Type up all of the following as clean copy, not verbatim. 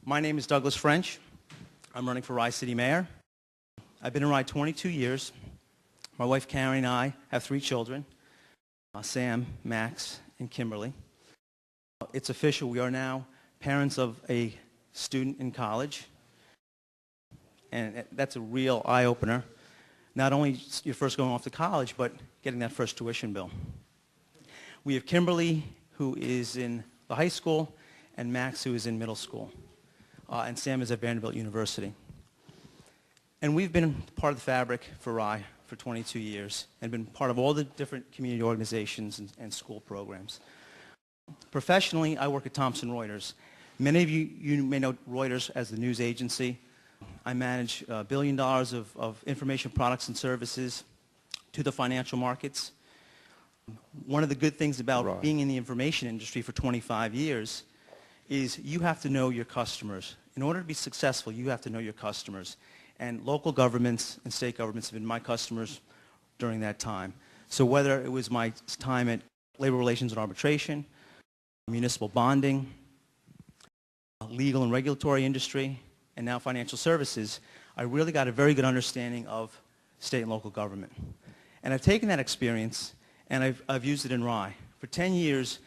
My name is Douglas French. I'm running for Rye City Mayor. I've been in Rye 22 years. My wife Karen and I have 3 children, Sam, Max, and Kimberly. It's official. We are now parents of a student in college, and that's a real eye-opener. Not only you're first going off to college, but getting that first tuition bill. We have Kimberly, who is in the high school, and Max, who is in middle school. And Sam is at Vanderbilt University. And we've been part of the fabric for Rye for 22 years and been part of all the different community organizations and school programs. Professionally, I work at Thomson Reuters. Many of you may know Reuters as the news agency. I manage $1 billion of information products and services to the financial markets. One of the good things about being in the information industry for 25 years is you have to know your customers. In order to be successful, you have to know your customers. And local governments and state governments have been my customers during that time. So whether it was my time at labor relations and arbitration, municipal bonding, legal and regulatory industry, and now financial services, I really got a very good understanding of state and local government. And I've taken that experience and I've used it in Rye. For 10 years,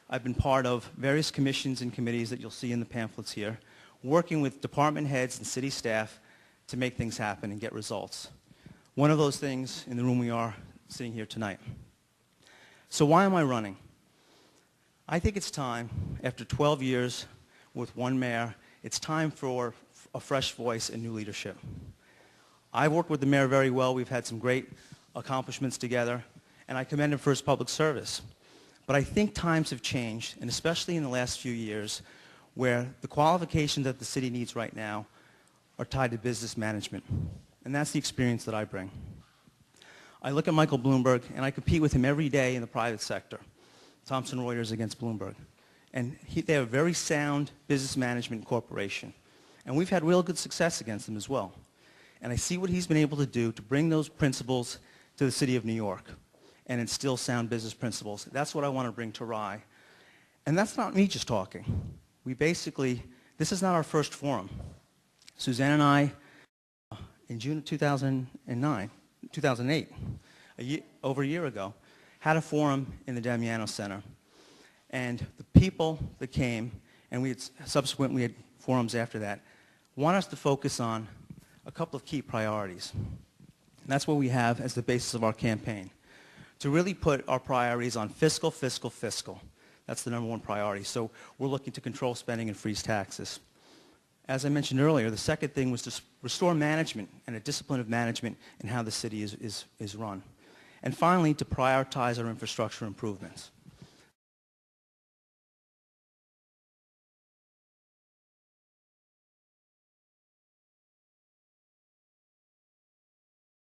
I've been part of various commissions and committees that you'll see in the pamphlets here, working with department heads and city staff to make things happen and get results. One of those things in the room we are sitting here tonight. So why am I running? I think it's time, after 12 years with one mayor, it's time for a fresh voice and new leadership. I've worked with the mayor very well. We've had some great accomplishments together, and I commend him for his public service. But I think times have changed, and especially in the last few years, where the qualifications that the city needs right now are tied to business management. And that's the experience that I bring. I look at Michael Bloomberg, and I compete with him every day in the private sector. Thomson Reuters against Bloomberg. And they have a very sound business management corporation. And we've had real good success against them as well. And I see what he's been able to do to bring those principles to the city of New York and instill sound business principles. That's what I want to bring to Rye. And that's not me just talking. This is not our first forum. Suzanne and I, in June of 2008, over a year ago, had a forum in the Damiano Center. And the people that came, and we had subsequently had forums after that, want us to focus on a couple of key priorities. And that's what we have as the basis of our campaign. To really put our priorities on fiscal, fiscal, fiscal. That's the #1 priority. So we're looking to control spending and freeze taxes. As I mentioned earlier, the second thing was to restore management and a discipline of management in how the city is run. And finally, to prioritize our infrastructure improvements.